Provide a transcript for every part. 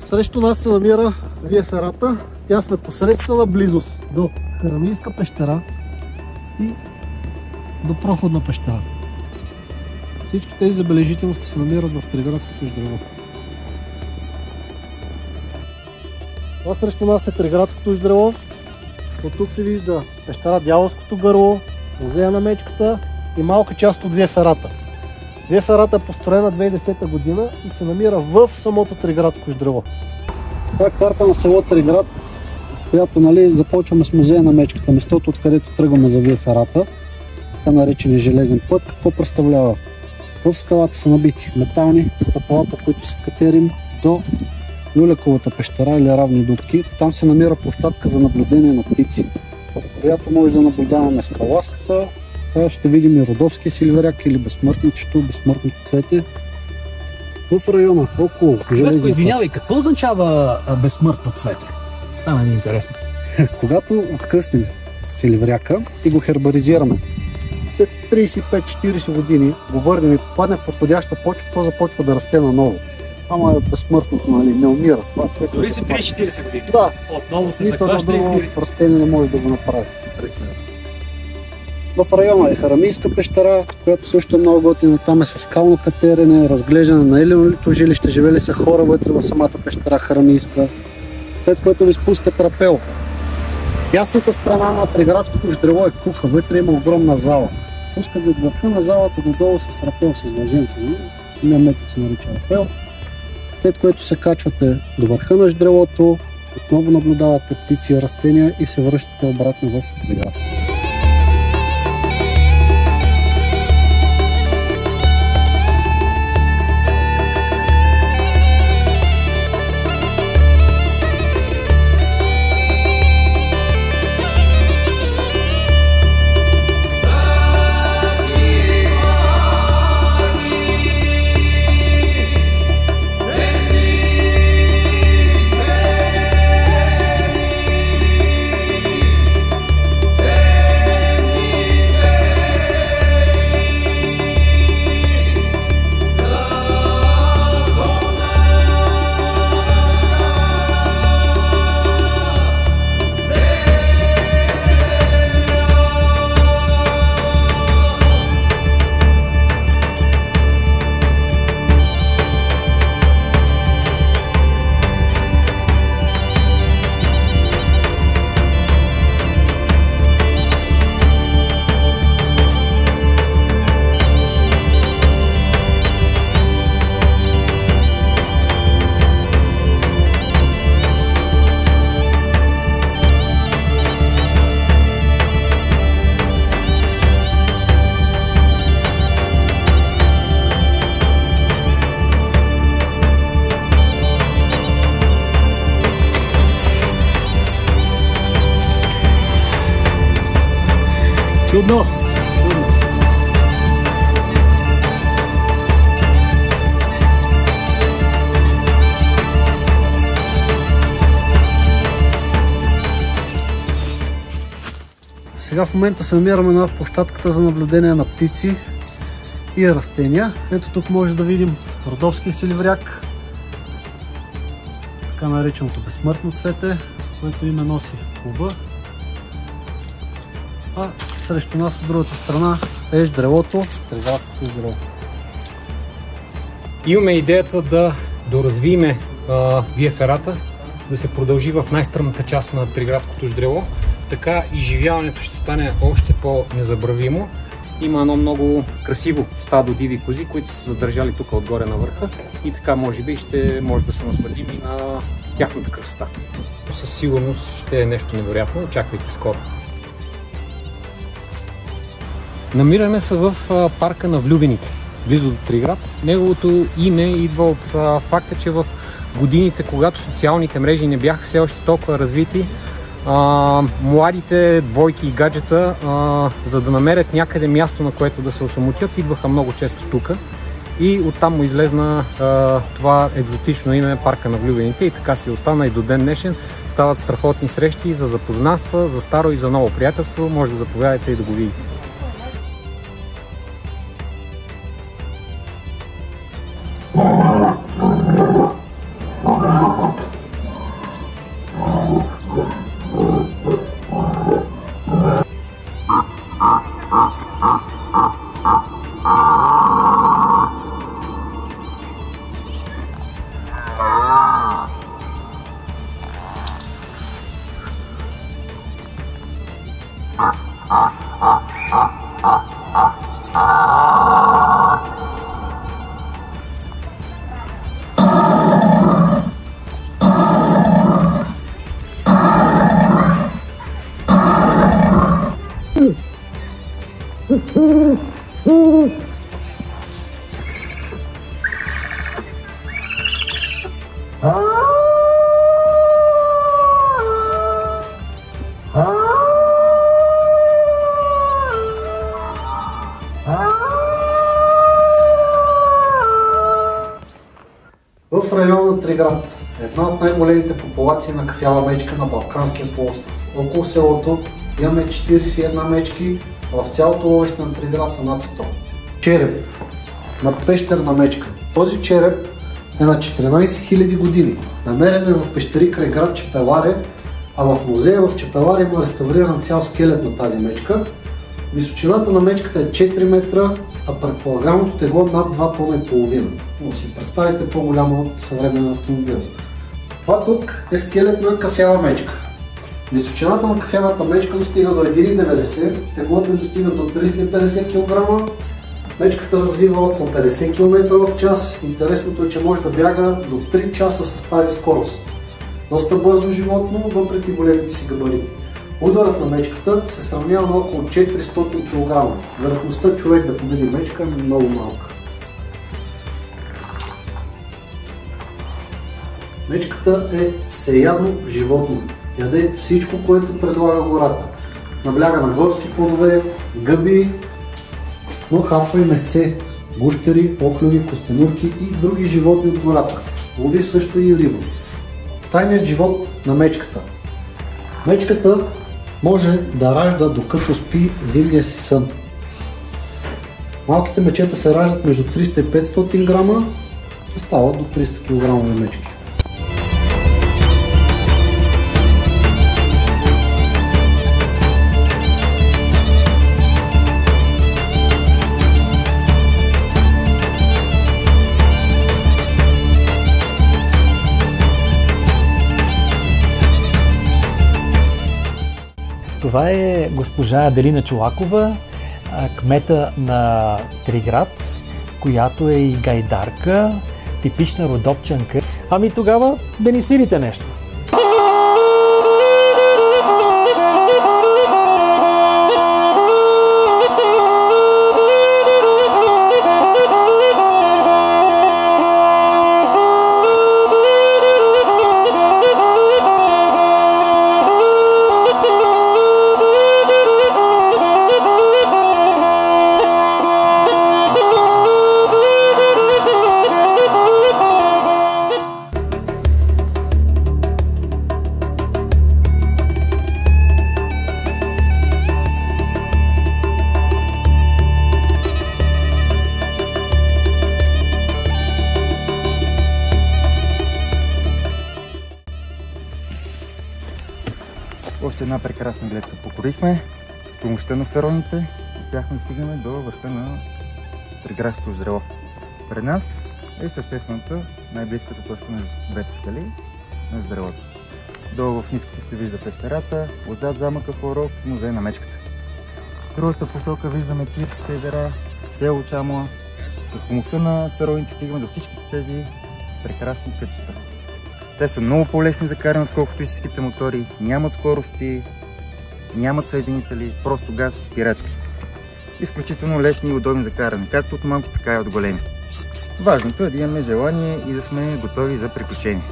Срещу нас се намира Вия Ферата. Тя сме посредствена близост до Харамийска пещера и до Проходна пещера. Всички тези забележителности се намират в Триградското ждрево. Това срещу нас е Триградското ждрево. От тук се вижда пещера Дяволското гърло, музея на мечката и малка част от Вия Ферата. Вия Ферата е построена 2010 година и се намира в самото Триградско ждрево. Това е карта на село Триград, която започваме с музея на мечката, местото, откъдето тръгваме за Вия Ферата, така наречения железен път. Какво представлява? В скалата са набити метални стъпала, по които се катерим до Люляковата пещера или равни дупки. Там се намира площадка за наблюдение на птици, в която може да наблюдаваме скаласката. Ще видим и родовски сильверяк или безсмъртничето, безсмъртното цвете. В района, около железния. Извинявай, какво означава безсмъртно цвете? Стана ми интересно. Когато откъснем сильверяка и го хербаризираме, след 35-40 години го върнем и попадне в подходяща почва, то започва да расте наново. Ама е безсмъртното, не умира. Това цвете. Дори след 30-40 години? Да. Отново се захваща и си... растение не може да го направи. В района е Харамийска пещера, която също е много готина. Там е със скално катерене, разглеждане на еленолито жилище, живели са хора вътре в самата пещера Харамийска. След което ви спуска трапел. Дясната страна на Триградското ждрево е куха, вътре има огромна зала. Пускат ви от върха на залата додолу с рапел, с въженца. Самия метод се нарича рапел. След което се качвате до върха на ждревото, отново наблюдавате птици и растения и се връщате обратно в Триград. Чудно! Сега в момента се намираме на площадката за наблюдение на птици и растения. Ето тук може да видим родовски сильверяк, така нареченото безсмъртно цвете, което име носи клуба. А срещу нас от другата страна е ждревото, Триградското ждрево. Имаме идеята да доразвиеме Вия Ферата, да се продължи в най-стръмната част на Триградското ждрево. Така изживяването ще стане още по-незабравимо. Има едно много красиво стадо диви кози, които са задържали тук отгоре на върха и така може би ще може да се насладим и на тяхната красота. Със сигурност ще е нещо невероятно. Очаквайте скоро. Намираме се в парка на влюбените, близо до Триград. Неговото име идва от факта, че в годините, когато социалните мрежи не бяха все още толкова развити, младите двойки и гаджета, за да намерят някъде място, на което да се осамотят, идваха много често тук. И оттам му излезна това екзотично име парка на влюбените и така си остана и до ден днешен. Стават страхотни срещи за запознанства, за старо и за ново приятелство. Може да заповядате и да го видите. Oh, В района на Триград, една от най-големите популации на кафява мечка на Балканския полуостров. Около селото имаме 41 мечки, а в цялото ловище на Триград са над 100. Череп на пещерна мечка. Този череп е на 14 000 години. Намерен е в пещери край град Чепеларе, а в музея в Чепеларе има реставриран цял скелет на тази мечка. Височината на мечката е 4 метра, а предполагаемото тегло над 2 тона и половина. Но си представите по-голямо от съвременен автомобил. Това тук е скелет на кафява мечка. Височината на кафявата мечка достига до 1,90 м, теглото достига до 350 кг. Мечката развива около 50 км в час. Интересното е, че може да бяга до 3 часа с тази скорост. Доста бързо животно, въпреки големите си габарити. Ударът на мечката се сравнява на около 400 кг. Вероятността човек да победи мечка е много малка. Мечката е всеядно животно. Яде всичко, което предлага гората. Набляга на горски плодове, гъби, но хапва и месце, гущери, охлюви, костенурки и други животни от гората. Лови също и риба. Тайният живот на мечката. Мечката може да ражда докато спи зимния си сън. Малките мечета се раждат между 300 и 500 грама и стават до 300 кг мечки. Това е госпожа Аделина Чолакова, кмета на Триград, която е и гайдарка, типична родопчанка. Ами тогава да ни свирите нещо. Още една прекрасна гледка покорихме. С помощта на сароните успяхме да стигнем до върха на Триградското ждрело. Пред нас е съществената, най-близката точка на двете скали на ждрелото. Долу в ниското се вижда пещерата, отзад замъка Флорок, музей на мечката. В другата посока виждаме Кирските езера, село Чамуа. С помощта на сароните стигаме до всички тези прекрасни кътчета. Те са много по-лесни за каране, отколкото истинските мотори, нямат скорости, нямат съединители, просто газ и спирачки. Изключително лесни и удобни за каране, както от малки, така и от големи. Важното е да имаме желание и да сме готови за приключения.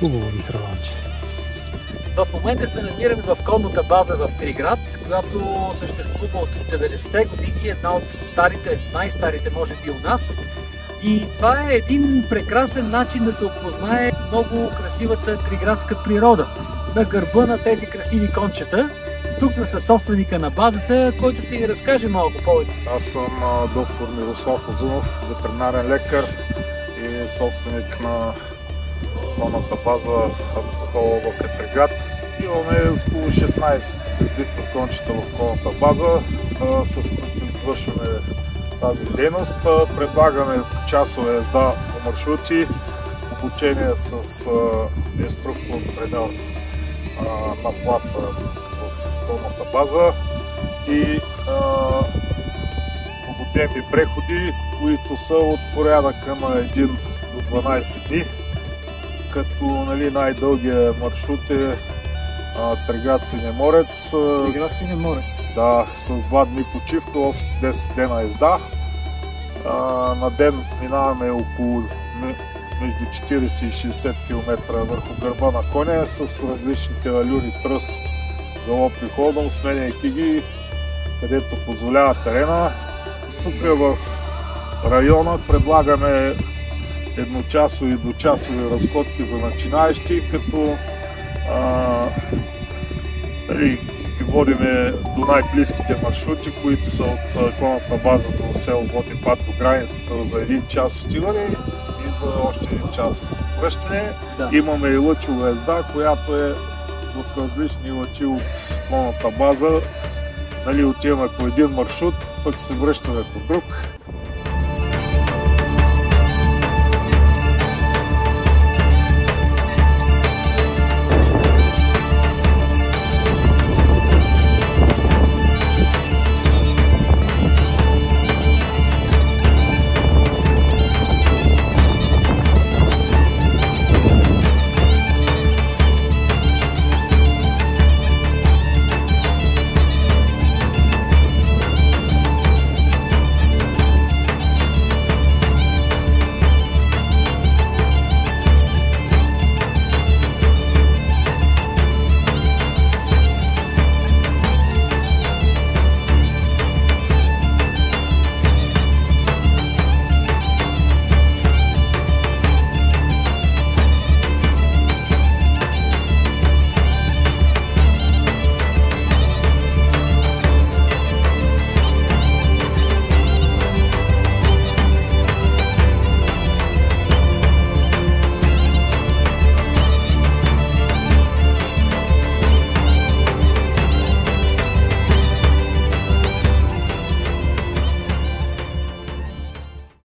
Хубаво ви храланче. В момента се намираме в конната база в Триград, която съществува от 90-те години, една от старите, най-старите може би у нас. И това е един прекрасен начин да се опознае много красивата триградска природа. На гърба на тези красиви кончета. Тук сме със собственика на базата, който ще ни разкаже малко повече. Аз съм доктор Мирослав Озунов, ветеринарен лекар и собственик на клонната база Антохолова Триград. Имаме около 16 дитни кончета в клонната база, с които извършваме тази дейност. Предлагаме часова езда по маршрути, обучение с инструктор треньор на плаца в клонната база и обучени преходи, които са от порядъка на 1 до 12 дни, като най-дългият маршрут е Триград Синеморец. Триград Синеморец. Да, с 2 дни почивка, общо 10 дена езда. На ден минаваме около между 40 и 60 км върху гърба на коня с различните алюри, тръс, галоп и ходом, сменяйки ги където позволява терена. Тук в района предлагаме едночасови и двучасови разходки за начинаещи, като ги водиме до най-близките маршрути, които са от клонната база до село Ботипат до границата за 1 час отиване и за още 1 час връщане. Да. Имаме и лъчова езда, която е от различни лъчи от клонната база. Отиваме по един маршрут, пък се връщаме по друг.